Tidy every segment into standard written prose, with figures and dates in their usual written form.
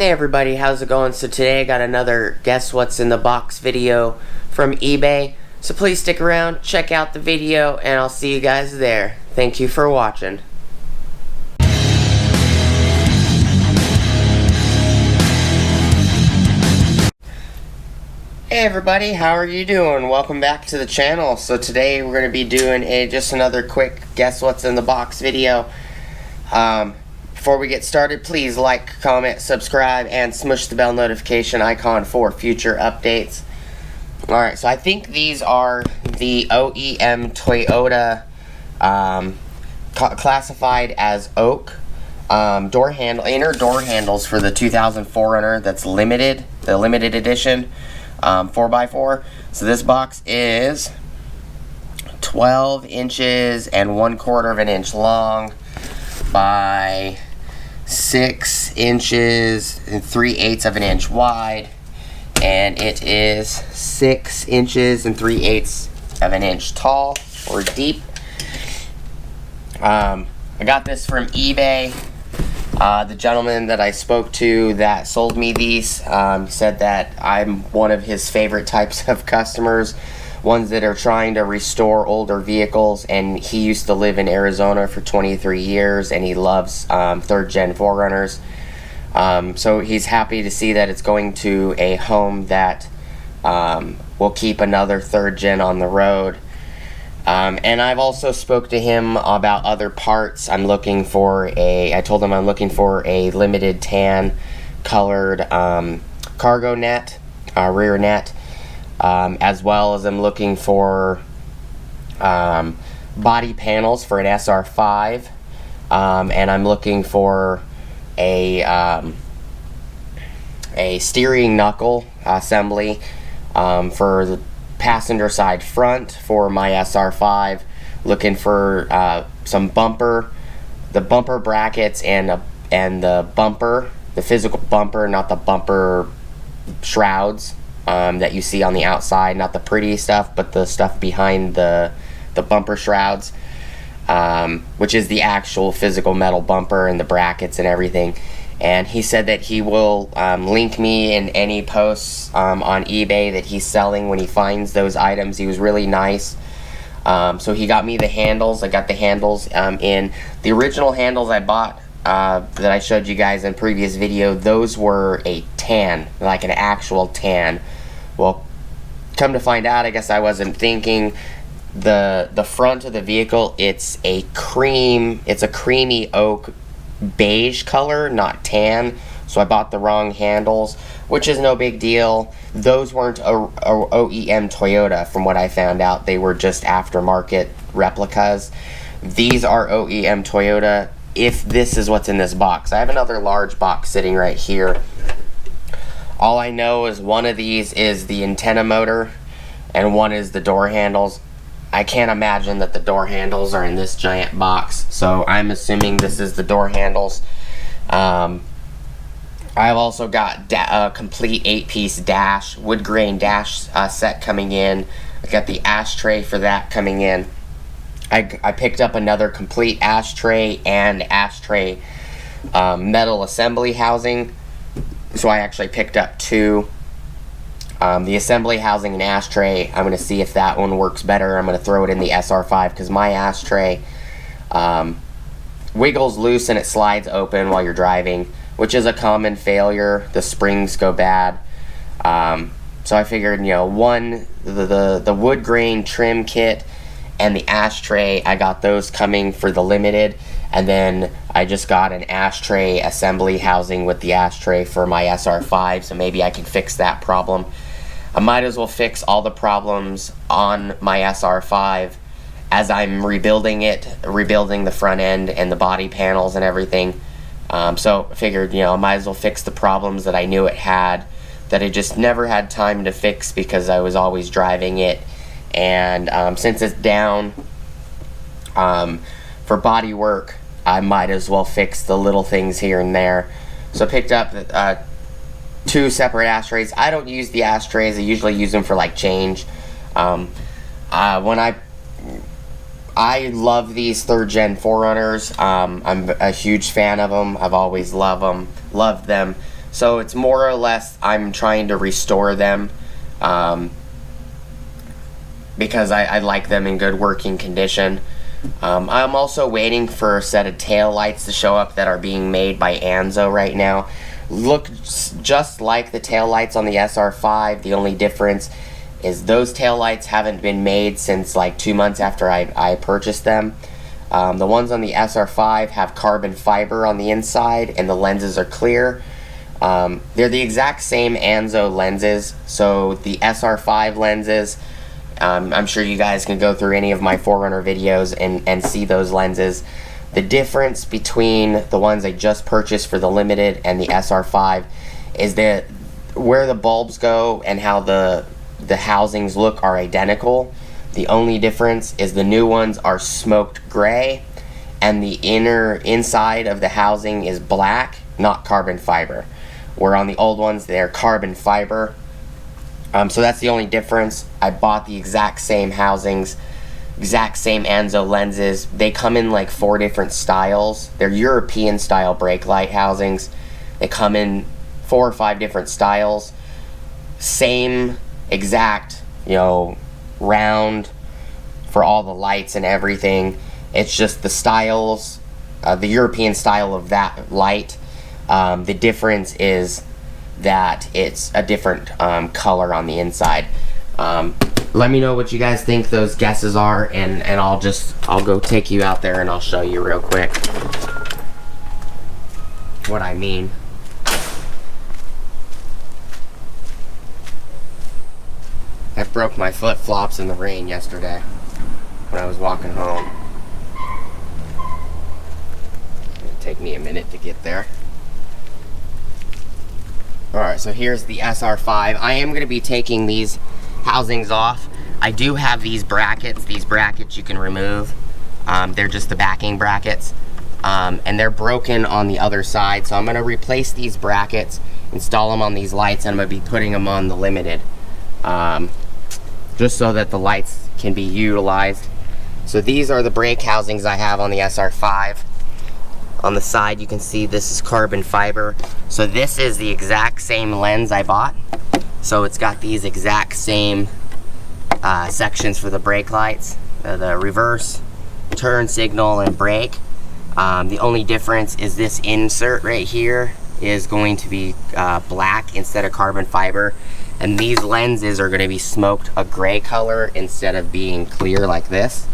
Hey everybody, how's it going? So today I got another Guess What's in the Box video from eBay. So please stick around, check out the video, and I'll see you guys there. Thank you for watching. Hey everybody, how are you doing? Welcome back to the channel. So today we're going to be doing just another quick Guess What's in the Box video. Before we get started, please like, comment, subscribe, and smush the bell notification icon for future updates. Alright, so I think these are the OEM Toyota classified as oak inner door handles for the 2004 that's limited, the limited edition 4x4. So this box is 12 inches and 1/4 of an inch long by 6 inches and 3/8 of an inch wide, and it is 6 inches and 3/8 of an inch tall or deep. I got this from eBay. The gentleman that I spoke to that sold me these said that I'm one of his favorite types of customers, ones that are trying to restore older vehicles, and he used to live in Arizona for 23 years and he loves 3rd gen 4Runners. So he's happy to see that it's going to a home that will keep another 3rd gen on the road. And I've also spoke to him about other parts. I told him I'm looking for a limited tan colored cargo net, rear net, as well as I'm looking for body panels for an SR5, and I'm looking for a steering knuckle assembly for the passenger side front for my SR5. Looking for some the bumper brackets and the bumper, the physical bumper, not the bumper shrouds that you see on the outside, not the pretty stuff, but the stuff behind the bumper shrouds, which is the actual physical metal bumper and the brackets and everything. And he said that he will link me in any posts on eBay that he's selling when he finds those items. He was really nice. So he got me the handles. I got the handles in the original handles I bought that I showed you guys in previous video. Those were a tan, like an actual tan. Well, come to find out, I guess I wasn't thinking. The front of the vehicle, it's a creamy oak beige color, not tan, so I bought the wrong handles, which is no big deal. Those weren't OEM Toyota from what I found out. They were just aftermarket replicas. These are OEM Toyota, if this is what's in this box. I have another large box sitting right here. All I know is one of these is the antenna motor and one is the door handles. I can't imagine that the door handles are in this giant box, so I'm assuming this is the door handles. I've also got a complete 8-piece dash, wood grain dash set coming in. I got the ashtray for that coming in. I picked up another complete ashtray and ashtray metal assembly housing, so I actually picked up two. The assembly housing and ashtray, I'm going to see if that one works better. I'm going to throw it in the SR5 because my ashtray wiggles loose and it slides open while you're driving, which is a common failure. The springs go bad. So I figured, the wood grain trim kit and the ashtray, I got those coming for the limited. And then I just got an ashtray assembly housing with the ashtray for my SR5, so maybe I can fix that problem. I might as well fix all the problems on my SR5 as I'm rebuilding the front end and the body panels and everything. So I figured, I might as well fix the problems that I knew it had, that I just never had time to fix because I was always driving it. And since it's down for body work, I might as well fix the little things here and there. So I picked up two separate ashtrays. I don't use the ashtrays. I usually use them for like change. I love these 3rd gen 4Runners. I'm a huge fan of them. I've always loved them. So it's more or less I'm trying to restore them because I like them in good working condition. I'm also waiting for a set of tail lights to show up that are being made by Anzo right now. Look just like the tail lights on the SR5. The only difference is those tail lights haven't been made since like 2 months after I purchased them. The ones on the SR5 have carbon fiber on the inside and the lenses are clear. They're the exact same Anzo lenses. So the SR5 lenses, I'm sure you guys can go through any of my Forerunner videos and see those lenses. The difference between the ones I just purchased for the Limited and the SR5 is that where the bulbs go and how the housings look are identical. The only difference is the new ones are smoked gray and the inside of the housing is black, not carbon fiber. Where on the old ones they're carbon fiber. So that's the only difference. I bought the exact same housings, exact same Anzo lenses. They come in like 4 different styles. They're European style brake light housings. They come in 4 or 5 different styles. Same exact, round for all the lights and everything. It's just the styles, the European style of that light. The difference is that it's a different color on the inside. Let me know what you guys think those guesses are, and I'll go take you out there and I'll show you real quick what I mean. I broke my flip-flops in the rain yesterday when I was walking home. It'll take me a minute to get there. Alright, so here's the SR5. I am going to be taking these housings off. I do have these brackets. These brackets you can remove. They're just the backing brackets. And they're broken on the other side. So I'm going to replace these brackets, install them on these lights, and I'm going to be putting them on the Limited. Just so that the lights can be utilized. So these are the brake housings I have on the SR5. On the side you can see this is carbon fiber. So this is the exact same lens I bought. So it's got these exact same sections for the brake lights, the reverse, turn signal, and brake. The only difference is this insert right here is going to be black instead of carbon fiber. And these lenses are going to be smoked a gray color instead of being clear like this.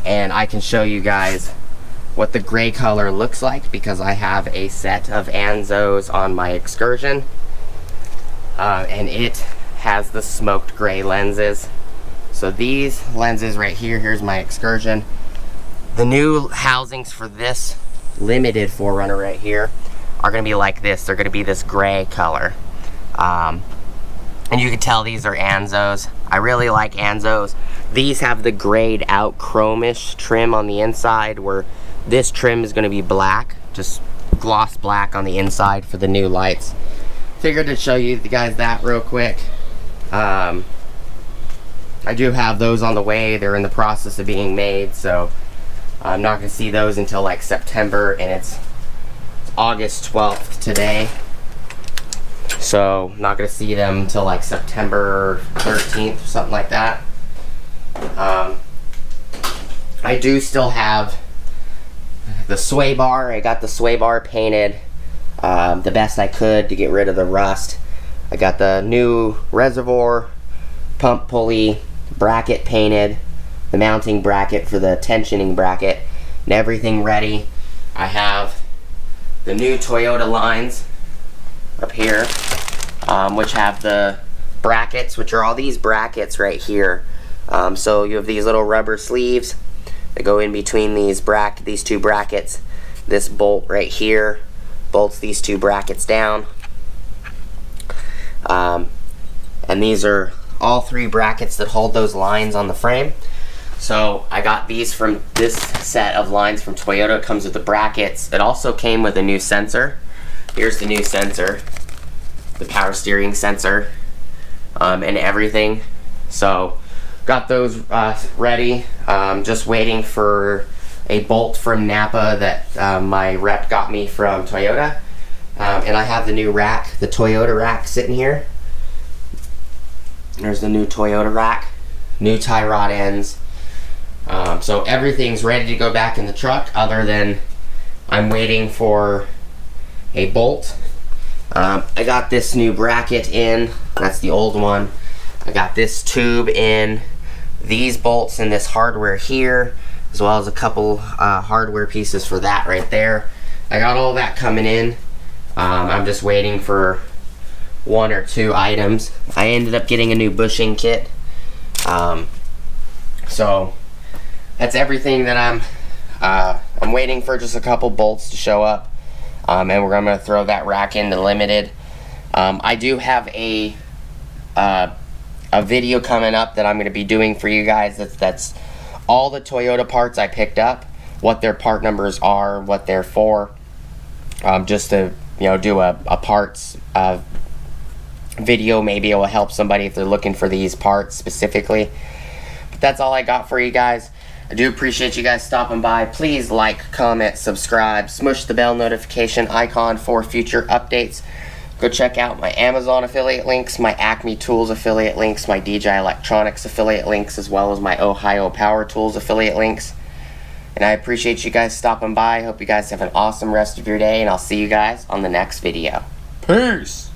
And I can show you guys what the gray color looks like because I have a set of Anzos on my Excursion. And it has the smoked gray lenses. So these lenses right here, here's my Excursion. The new housings for this Limited Forerunner right here are going to be like this. They're going to be this gray color. And you can tell these are Anzos. I really like Anzos. These have the grayed out chromish trim on the inside, where this trim is going to be black, just gloss black on the inside for the new lights. Figured to show you guys that real quick. I do have those on the way. They're in the process of being made, so I'm not going to see those until like September, and it's August 12th today. So not going to see them until like September 13th or something like that. I do still have the sway bar. I got the sway bar painted the best I could to get rid of the rust. I got the new reservoir, pump pulley, bracket painted, the mounting bracket for the tensioning bracket, and everything ready. I have the new Toyota lines up here, which have the brackets, which are all these brackets right here. So you have these little rubber sleeves that go in between these two brackets. This bolt right here bolts these two brackets down. And these are all 3 brackets that hold those lines on the frame. So I got these from this set of lines from Toyota. It comes with the brackets. It also came with a new sensor. Here's the new sensor, the power steering sensor, and everything. So got those ready. Just waiting for a bolt from Napa that my rep got me from Toyota. And I have the new rack, the Toyota rack sitting here. There's the new Toyota rack, new tie rod ends. So everything's ready to go back in the truck, other than I'm waiting for a bolt. I got this new bracket in, that's the old one. I got this tube in, these bolts and this hardware here, as well as a couple hardware pieces for that right there. I got all that coming in. I'm just waiting for 1 or 2 items. I ended up getting a new bushing kit. So that's everything that I'm waiting for, just a couple bolts to show up. And we're gonna throw that rack into limited. I do have a video coming up that I'm gonna be doing for you guys. That's all the Toyota parts I picked up, what their part numbers are, what they're for. Just to do a parts video. Maybe it will help somebody if they're looking for these parts specifically. But that's all I got for you guys. I do appreciate you guys stopping by. Please like, comment, subscribe, smush the bell notification icon for future updates. Go check out my Amazon affiliate links, my Acme Tools affiliate links, my DJI Electronics affiliate links, as well as my Ohio Power Tools affiliate links. And I appreciate you guys stopping by. I hope you guys have an awesome rest of your day, and I'll see you guys on the next video. Peace!